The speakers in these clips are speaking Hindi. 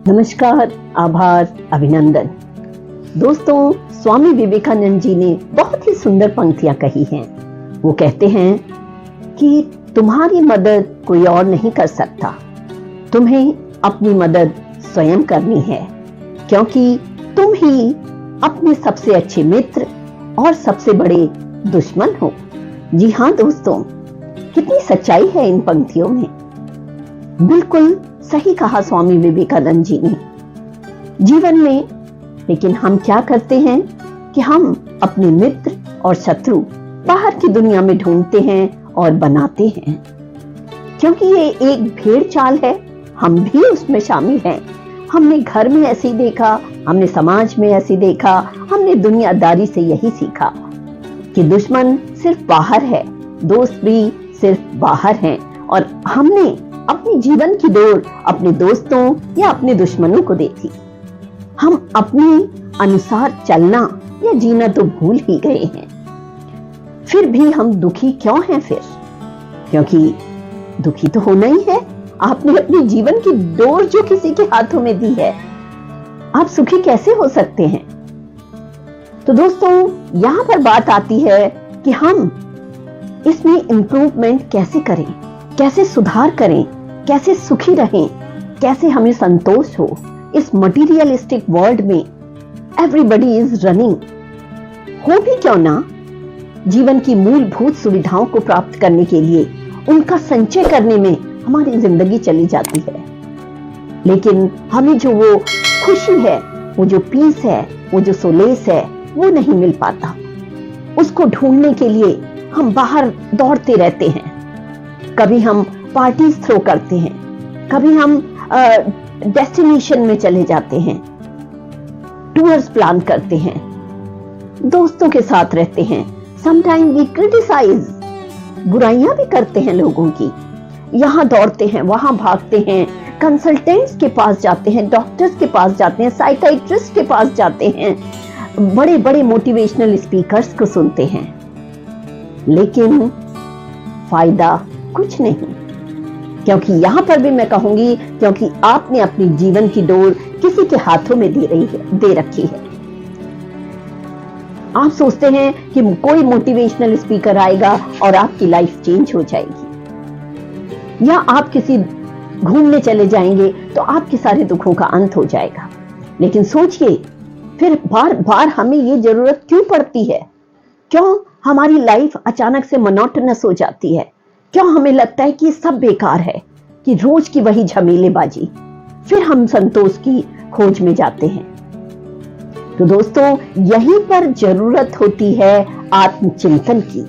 नमस्कार, आभार, अभिनंदन। दोस्तों, स्वामी विवेकानंद जी ने बहुत ही सुंदर पंक्तियां कही हैं। वो कहते हैं कि तुम्हारी मदद कोई और नहीं कर सकता, तुम्हें अपनी मदद स्वयं करनी है, क्योंकि तुम ही अपने सबसे अच्छे मित्र और सबसे बड़े दुश्मन हो। जी हाँ दोस्तों, कितनी सच्चाई है इन पंक्तियों में। बिल्कुल सही कहा स्वामी विवेकानंद जी ने। जीवन में लेकिन हम क्या करते हैं कि हम अपने मित्र और शत्रु बाहर की दुनिया में ढूंढते हैं और बनाते हैं, क्योंकि ये एक भेड़ चाल है। हम भी उसमें शामिल हैं। हमने घर में ऐसे ही देखा, हमने समाज में ऐसे देखा, हमने दुनियादारी से यही सीखा कि दुश्मन सिर्फ बाहर है, दोस्त भी सिर्फ बाहर हैं, और हमने अपनी जीवन की दौड़ अपने दोस्तों या अपने दुश्मनों को देखी। हम अपने अनुसार चलना या जीना तो भूल ही गए हैं। फिर भी हम दुखी क्यों हैं फिर? क्योंकि दुखी तो होना ही है। आपने अपने जीवन की दौड़ जो किसी के हाथों में दी है, आप सुखी कैसे हो सकते हैं? तो दोस्तों, यहां पर बात आती है कि हम इसमें इंप्रूवमेंट कैसे करें, कैसे सुधार करें, कैसे सुखी रहें, कैसे हमें संतोष हो। इस मटीरियलिस्टिक वर्ल्ड में एवरीबॉडी इज रनिंग। हो भी क्यों ना, जीवन की मूलभूत सुविधाओं को प्राप्त करने के लिए उनका संचय करने में हमारी जिंदगी चली जाती है, लेकिन हमें जो वो खुशी है, वो जो पीस है, वो जो सोलेस है, वो नहीं मिल पाता। उसको ढूंढने के लिए हम बाहर दौड़ते रहते हैं। कभी हम पार्टीज थ्रो करते हैं, कभी हम डेस्टिनेशन में चले जाते हैं, टूर्स प्लान करते हैं, दोस्तों के साथ रहते हैं। समटाइम वी क्रिटिसाइज, बुराइयां भी करते हैं लोगों की। यहां दौड़ते हैं, वहां भागते हैं, कंसल्टेंट्स के पास जाते हैं, डॉक्टर्स के पास जाते हैं, साइकियाट्रिस्ट के पास जाते हैं, बड़े बड़े मोटिवेशनल स्पीकर्स को सुनते हैं, लेकिन फायदा कुछ नहीं। क्योंकि यहां पर भी मैं कहूंगी, क्योंकि आपने अपनी जीवन की डोर किसी के हाथों में दे रखी है। आप सोचते हैं कि कोई मोटिवेशनल स्पीकर आएगा और आपकी लाइफ चेंज हो जाएगी, या आप किसी घूमने चले जाएंगे तो आपके सारे दुखों का अंत हो जाएगा। लेकिन सोचिए, फिर बार बार हमें ये जरूरत क्यों पड़ती है? क्यों हमारी लाइफ अचानक से मोनोटोनस हो जाती है? क्यों हमें लगता है कि ये सब बेकार है, कि रोज की वही झमेलेबाजी? फिर हम संतोष की खोज में जाते हैं। तो दोस्तों, यहीं पर जरूरत होती है आत्मचिंतन की।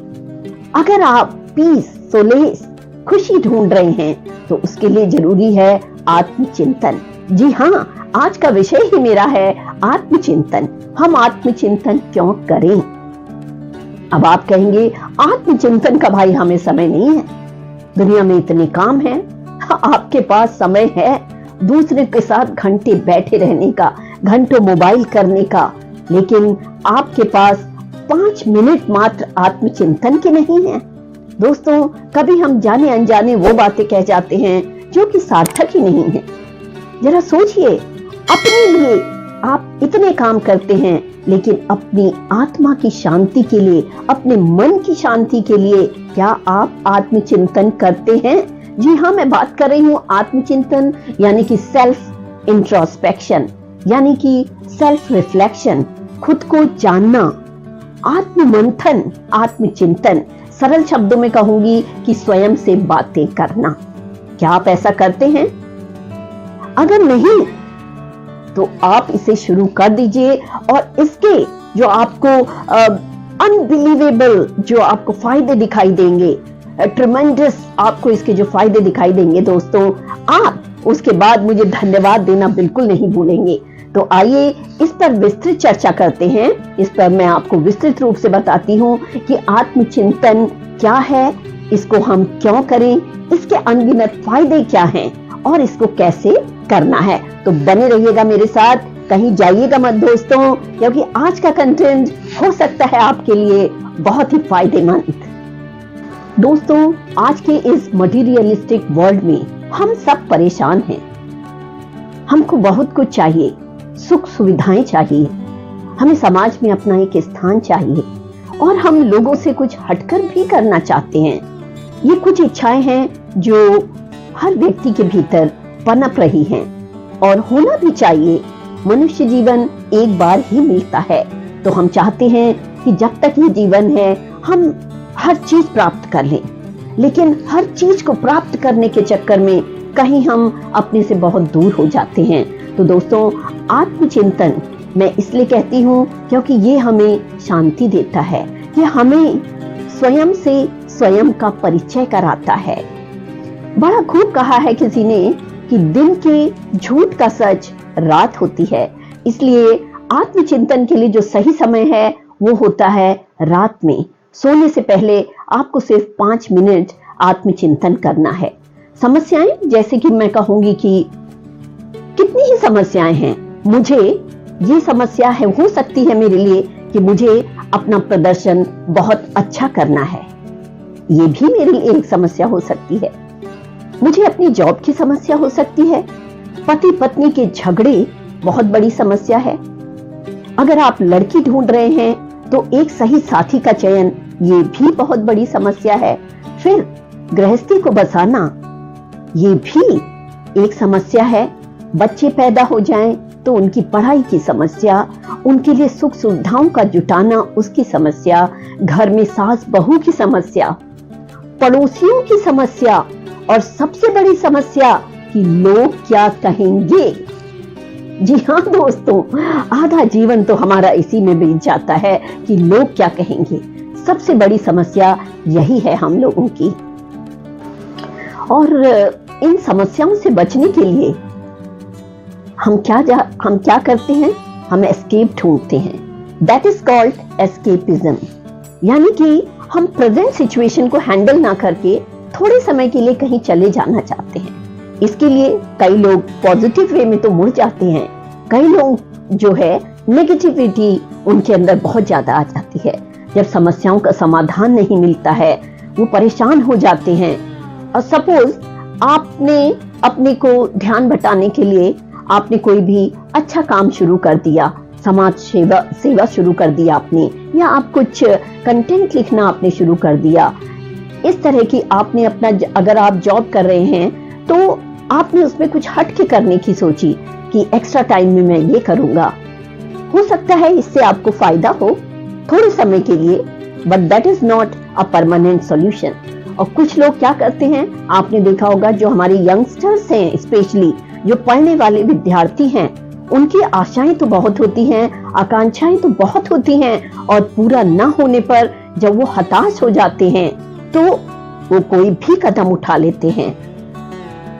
अगर आप पीस, सोलेस, खुशी ढूंढ रहे हैं तो उसके लिए जरूरी है आत्मचिंतन। जी हाँ, आज का विषय ही मेरा है आत्मचिंतन। हम आत्मचिंतन क्यों करें? अब आप कहेंगे, आत्मचिंतन का भाई हमें समय नहीं है, दुनिया में इतने काम हैं। आपके पास समय है दूसरे के साथ घंटे बैठे रहने का, घंटों मोबाइल करने का, लेकिन आपके पास 5 मिनट मात्र आत्मचिंतन के नहीं है। दोस्तों, कभी हम जाने अनजाने वो बातें कह जाते हैं जो कि सार्थक ही नहीं है। जरा सोचिए, अपने लिए आप इतने काम करते हैं, लेकिन अपनी आत्मा की शांति के लिए, अपने मन की शांति के लिए क्या आप आत्मचिंतन करते हैं? जी हाँ, मैं बात कर रही हूं आत्मचिंतन, यानी कि सेल्फ इंट्रोस्पेक्शन, यानी कि सेल्फ रिफ्लेक्शन, खुद को जानना, आत्ममंथन, आत्मचिंतन। सरल शब्दों में कहूंगी कि स्वयं से बातें करना। क्या आप ऐसा करते हैं? अगर नहीं तो आप इसे शुरू कर दीजिए, और इसके जो आपको अनबिलीवेबल जो आपको फायदे दिखाई देंगे, ट्रेमेंडस आपको इसके जो फायदे दिखाई देंगे दोस्तों, आप उसके बाद मुझे धन्यवाद देना बिल्कुल नहीं भूलेंगे। तो आइए इस पर विस्तृत चर्चा करते हैं। इस पर मैं आपको विस्तृत रूप से बताती हूँ कि आत्मचिंतन क्या है, इसको हम क्यों करें, इसके अनगिनत फायदे क्या हैं और इसको कैसे करना है। तो बने रहिएगा मेरे साथ, कहीं जाइएगा मत दोस्तों, क्योंकि आज का कंटेंट हो सकता है आपके लिए बहुत ही फायदेमंद। दोस्तों, आज के इस मटीरियलिस्टिक वर्ल्ड में हम सब परेशान हैं। हमको बहुत कुछ चाहिए, सुख सुविधाएं चाहिए, हमें समाज में अपना एक स्थान चाहिए और हम लोगों से कुछ हटकर भी करना चाहते हैं। ये कुछ इच्छाएं हैं जो हर व्यक्ति के भीतर पनप रही हैं और होना भी चाहिए। मनुष्य जीवन एक बार ही मिलता है, तो हम चाहते हैं कि जब तक ये जीवन है हम हर चीज प्राप्त कर लें, लेकिन हर चीज को प्राप्त करने के चक्कर में कहीं हम अपने से बहुत दूर हो जाते हैं। तो दोस्तों, आत्मचिंतन मैं इसलिए कहती हूँ क्योंकि ये हमें शांति देता है, ये हमें स्वयं से स्वयं का परिचय कराता है। बड़ा खूब कहा है किसी ने कि दिन के झूठ का सच रात होती है, इसलिए आत्मचिंतन के लिए जो सही समय है वो होता है रात में। सोने से पहले आपको सिर्फ 5 मिनट आत्मचिंतन करना है। समस्याएं, जैसे कि मैं कहूंगी कि कितनी ही समस्याएं हैं, मुझे ये समस्या है, हो सकती है मेरे लिए कि मुझे अपना प्रदर्शन बहुत अच्छा करना है, ये भी मेरे लिए एक समस्या हो सकती है। मुझे अपनी जॉब की समस्या हो सकती है, पति पत्नी के झगड़े बहुत बड़ी समस्या है। अगर आप लड़की ढूंढ रहे हैं तो एक सही साथी का चयन ये भी बहुत बड़ी समस्या है। फिर गृहस्थी को बसाना ये भी एक समस्या है। बच्चे पैदा हो जाएं तो उनकी पढ़ाई की समस्या, उनके लिए सुख सुविधाओं का जुटाना उसकी समस्या, घर में सास बहू की समस्या, पड़ोसियों की समस्या और सबसे बड़ी समस्या कि लोग क्या कहेंगे। जी हाँ दोस्तों, आधा जीवन तो हमारा इसी में बीत जाता है कि लोग क्या कहेंगे। सबसे बड़ी समस्या यही है हम लोगों की। और इन समस्याओं से बचने के लिए हम क्या करते हैं? हम एस्केप ढूंढते हैं। That is called escapism. यानी कि हम प्रेजेंट सिचुएशन को हैंडल ना करके थोड़े समय के लिए कहीं चले जाना चाहते हैं। इसके लिए कई लोग पॉजिटिव वे में तो मुड़ जाते हैं, कई लोग जो है नेगेटिविटी उनके अंदर बहुत ज्यादा आ जाती है। जब समस्याओं का समाधान नहीं मिलता है वो परेशान हो जाते हैं। और सपोज आपने अपने को ध्यान बटाने के लिए आपने कोई भी अच्छा काम शुरू कर दिया, समाज सेवा शुरू कर दिया आपने, या आप कुछ कंटेंट लिखना आपने शुरू कर दिया। इस तरह की आपने अपना, अगर आप जॉब कर रहे हैं तो आपने उसमें कुछ हट के करने की सोची कि एक्स्ट्रा टाइम में मैं ये करूंगा। हो सकता है इससे आपको फायदा हो थोड़े समय के लिए, but that is not a permanent solution. और कुछ लोग क्या करते हैं, आपने देखा होगा, जो हमारे यंगस्टर्स हैं, स्पेशली जो पढ़ने वाले विद्यार्थी हैं, उनकी आशाएं तो बहुत होती हैं, आकांक्षाएं तो बहुत होती हैं, और पूरा न होने पर जब वो हताश हो जाते हैं तो वो कोई भी कदम उठा लेते हैं।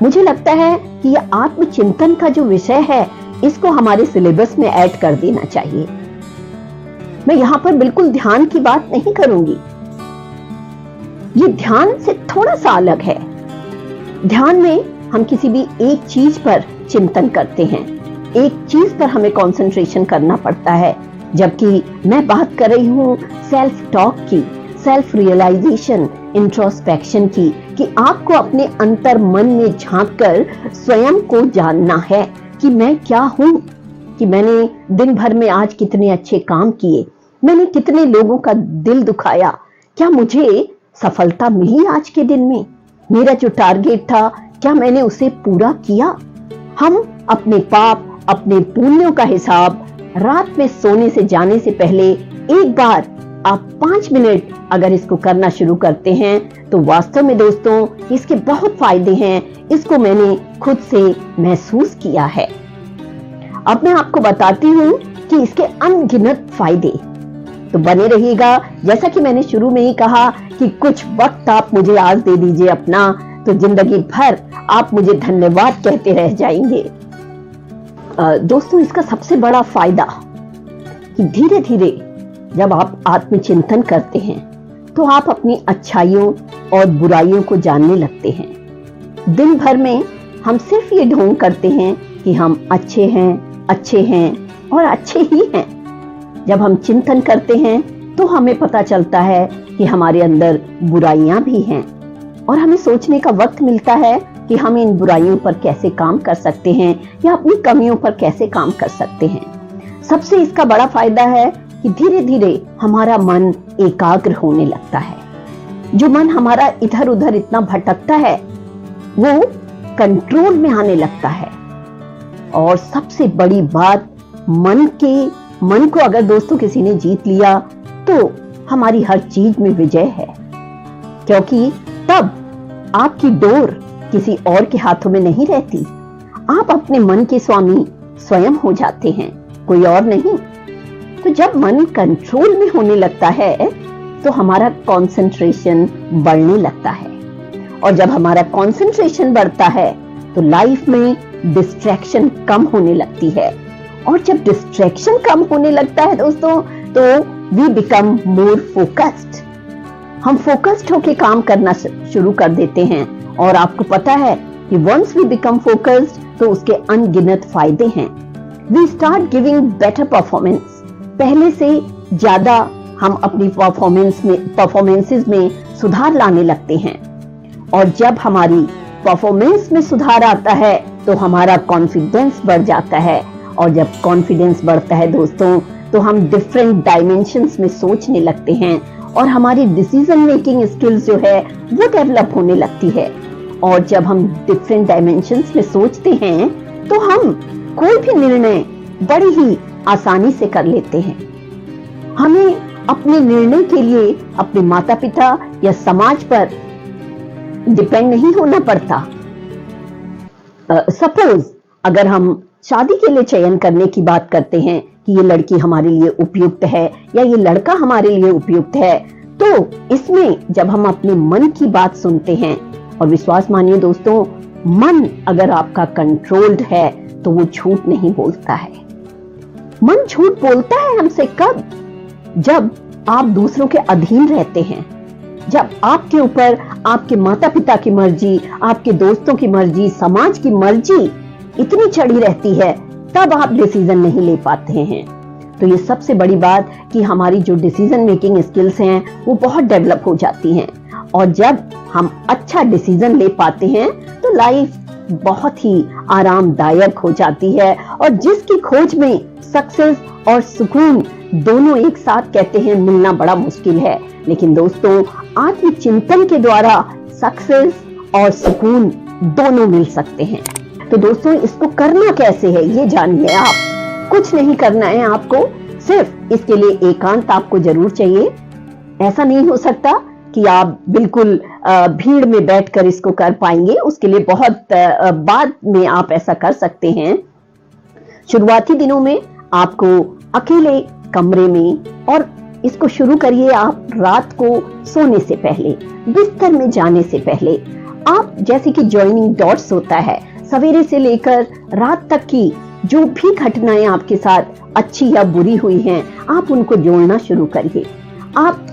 मुझे लगता है कि यह आत्मचिंतन का जो विषय है इसको हमारे सिलेबस में ऐड कर देना चाहिए। मैं यहाँ पर बिल्कुल ध्यान की बात नहीं करूंगी, ये ध्यान से थोड़ा सा अलग है। ध्यान में हम किसी भी एक चीज पर चिंतन करते हैं, एक चीज पर हमें कंसंट्रेशन करना पड़ता है, जबकि मैं बात कर रही हूँ सेल्फ टॉक की, सेल्फ रियलाइजेशन, इंट्रोस्पेक्शन की, कि आपको अपने अंतर मन में झांककर स्वयं को जानना है कि मैं क्या हूं, कि मैंने दिन भर में आज कितने अच्छे काम किए, मैंने कितने लोगों का दिल दुखाया, क्या मुझे सफलता मिली आज के दिन में, मेरा जो टारगेट था क्या मैंने उसे पूरा किया। हम अपने पाप, अपने पुण्यों का हिसाब रात में सोने से जाने से पहले एक बार आप 5 मिनट अगर इसको करना शुरू करते हैं तो वास्तव में दोस्तों इसके बहुत फायदे हैं। इसको मैंने खुद से महसूस किया है। अब मैं आपको बताती हूँ कि इसके अनगिनत फायदे। तो बने रहिएगा। जैसा कि मैंने शुरू में ही कहा कि कुछ वक्त आप मुझे आज दे दीजिए अपना, तो जिंदगी भर आप मुझे धन्यवाद कहते रह जाएंगे। दोस्तों, इसका सबसे बड़ा फायदा कि धीरे धीरे जब आप आत्मचिंतन करते हैं तो आप अपनी अच्छाइयों और बुराइयों को जानने लगते हैं। दिन भर में हम सिर्फ ये ढोंग करते हैं कि हम अच्छे हैं और अच्छे ही हैं। जब हम चिंतन करते हैं तो हमें पता चलता है कि हमारे अंदर बुराइयां भी हैं, और हमें सोचने का वक्त मिलता है कि हम इन बुराइयों पर कैसे काम कर सकते हैं या अपनी कमियों पर कैसे काम कर सकते हैं। सबसे इसका बड़ा फायदा है कि धीरे धीरे हमारा मन एकाग्र होने लगता है। जो मन हमारा इधर उधर इतना भटकता है वो कंट्रोल में आने लगता है। और सबसे बड़ी बात, मन को अगर दोस्तों किसी ने जीत लिया तो हमारी हर चीज में विजय है, क्योंकि तब आपकी डोर किसी और के हाथों में नहीं रहती। आप अपने मन के स्वामी स्वयं हो जाते हैं, कोई और नहीं। तो जब मन कंट्रोल में होने लगता है तो हमारा कंसंट्रेशन बढ़ने लगता है, और जब हमारा कंसंट्रेशन बढ़ता है तो लाइफ में डिस्ट्रैक्शन कम होने लगती है। और जब डिस्ट्रैक्शन कम होने लगता है दोस्तों तो वी बिकम मोर फोकस्ड। हम फोकस्ड होके काम करना शुरू कर देते हैं। और आपको पता है कि वंस वी बिकम फोकस्ड तो उसके अनगिनत फायदे हैं। We start giving better performance. पहले से ज्यादा हम अपनी परफॉर्मेंसेस में सुधार लाने लगते हैं। और जब हमारी परफॉर्मेंस में सुधार आता है तो हमारा कॉन्फिडेंस बढ़ जाता है। और जब कॉन्फिडेंस बढ़ता है दोस्तों तो हम डिफरेंट डायमेंशंस में सोचने लगते हैं, और हमारी डिसीजन मेकिंग स्किल्स जो है वो डेवलप होने लगती है। और जब हम डिफरेंट डायमेंशंस में सोचते हैं तो हम कोई भी निर्णय बड़ी ही आसानी से कर लेते हैं। हमें अपने निर्णय के लिए अपने माता पिता या समाज पर डिपेंड नहीं होना पड़ता। सपोज अगर हम शादी के लिए चयन करने की बात करते हैं कि ये लड़की हमारे लिए उपयुक्त है या ये लड़का हमारे लिए उपयुक्त है, तो इसमें जब हम अपने मन की बात सुनते हैं, और विश्वास मानिए दोस्तों, मन अगर आपका कंट्रोल्ड है तो वो झूठ नहीं बोलता है। मन झूठ बोलता है हमसे कब? जब आप दूसरों के अधीन रहते हैं, जब आपके ऊपर आपके माता पिता की मर्जी, आपके दोस्तों की मर्जी, समाज की मर्जी इतनी चढ़ी रहती है, तब आप डिसीजन नहीं ले पाते हैं। तो ये सबसे बड़ी बात कि हमारी जो डिसीजन मेकिंग स्किल्स हैं वो बहुत डेवलप हो जाती हैं। और जब हम अच्छा डिसीजन ले पाते हैं तो लाइफ बहुत ही आरामदायक हो जाती है। और जिसकी खोज में सक्सेस और सुकून दोनों एक साथ कहते हैं मिलना बड़ा मुश्किल है, लेकिन दोस्तों आत्मचिंतन के द्वारा सक्सेस और सुकून दोनों मिल सकते हैं। तो दोस्तों इसको करना कैसे है ये जानिए। आप कुछ नहीं करना है आपको, सिर्फ इसके लिए एकांत आपको जरूर चाहिए। ऐसा नहीं हो सकता कि आप बिल्कुल भीड़ में बैठकर इसको कर पाएंगे, उसके लिए बहुत बाद में आप ऐसा कर सकते हैं। शुरुआती दिनों में आपको अकेले कमरे में, और इसको शुरू करिए आप रात को सोने से पहले, बिस्तर में जाने से पहले। आप जैसे कि जॉइनिंग डॉट्स होता है, सवेरे से लेकर रात तक की जो भी घटनाएं आपके साथ अच्छी या बुरी हुई हैं, आप उनको जोड़ना शुरू करिए। आप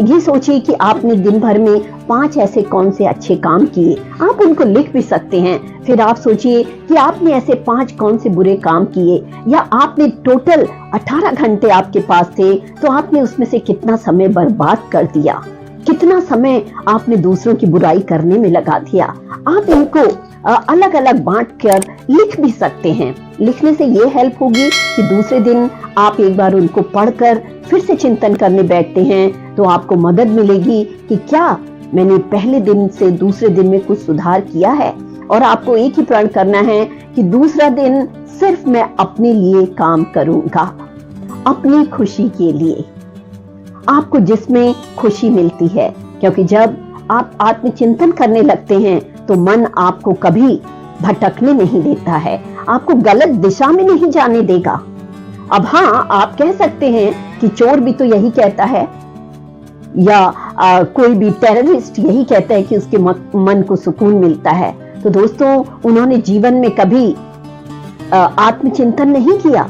ये सोचिए कि आपने दिन भर में 5 ऐसे कौन से अच्छे काम किए, आप उनको लिख भी सकते हैं। फिर आप सोचिए कि आपने ऐसे 5 कौन से बुरे काम किए, या आपने टोटल 18 घंटे आपके पास थे तो आपने उसमें से कितना समय बर्बाद कर दिया, कितना समय आपने दूसरों की बुराई करने में लगा दिया। आप इनको अलग अलग बांट कर लिख भी सकते हैं। लिखने से ये हेल्प होगी कि दूसरे दिन आप एक बार उनको पढ़कर फिर से चिंतन करने बैठते हैं तो आपको मदद मिलेगी कि क्या मैंने पहले दिन से दूसरे दिन में कुछ सुधार किया है। और आपको एक ही प्रण करना है कि दूसरा दिन सिर्फ मैं अपने लिए काम करूंगा, अपनी खुशी के लिए। आपको जिसमें खुशी मिलती है, क्योंकि जब आप आत्मचिंतन करने लगते हैं तो मन आपको कभी भटकने नहीं देता है, आपको गलत दिशा में नहीं जाने देगा। अब हाँ, आप कह सकते हैं कि चोर भी तो यही कहता है, या कोई भी टेररिस्ट यही कहता है कि उसके मन को सुकून मिलता है। तो दोस्तों उन्होंने जीवन में कभी आत्मचिंतन नहीं किया।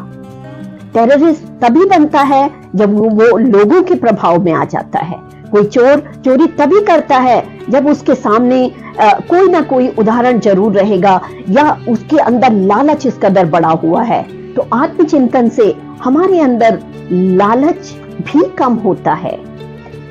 टेररिस्ट तभी बनता है जब वो लोगों के प्रभाव में आ जाता है। कोई चोर चोरी तभी करता है जब उसके सामने कोई ना कोई उदाहरण जरूर रहेगा, या उसके अंदर लालच इस कदर बढ़ा हुआ है। तो आत्मचिंतन से हमारे अंदर लालच भी कम होता है,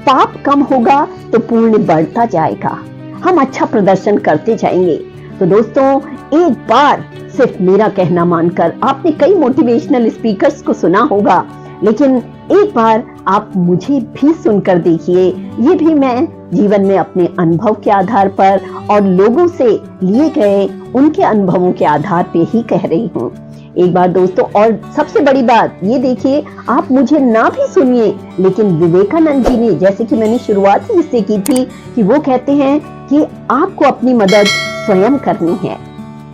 पाप कम होगा तो पुण्य बढ़ता जाएगा, हम अच्छा प्रदर्शन करते जाएंगे। तो दोस्तों, एक बार सिर्फ मेरा कहना मानकर, आपने कई मोटिवेशनल स्पीकर्स को सुना होगा, लेकिन एक बार आप मुझे भी सुनकर देखिए। ये भी मैं जीवन में अपने अनुभव के आधार पर और लोगों से लिए गए उनके अनुभवों के आधार पे ही कह रही हूँ। एक बार दोस्तों, और सबसे बड़ी बात ये देखिए, आप मुझे ना भी सुनिए, लेकिन विवेकानंद जी ने, जैसे कि मैंने शुरुआत ही इससे की थी, कि वो कहते हैं कि आपको अपनी मदद स्वयं करनी है।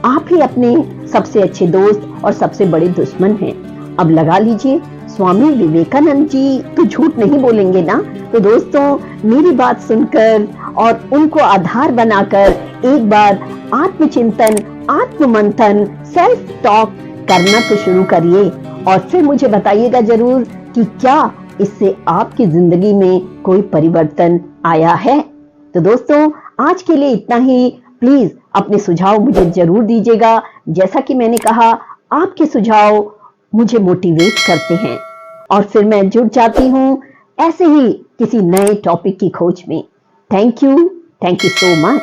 आप ही अपने सबसे अच्छे दोस्त और सबसे बड़े दुश्मन हैं। अब लगा लीजिए, स्वामी विवेकानंद जी तो झूठ नहीं बोलेंगे ना। तो दोस्तों, मेरी बात सुनकर और उनको आधार बनाकर एक बार आत्मचिंतन, आत्ममंथन, सेल्फ टॉक करना तो शुरू करिए, और फिर मुझे बताइएगा जरूर कि क्या इससे आपकी जिंदगी में कोई परिवर्तन आया है। तो दोस्तों, आज के लिए इतना ही। प्लीज अपने सुझाव मुझे जरूर दीजिएगा। जैसा कि मैंने कहा, आपके सुझाव मुझे मोटिवेट करते हैं और फिर मैं जुड़ जाती हूँ ऐसे ही किसी नए टॉपिक की खोज में। Thank you so much.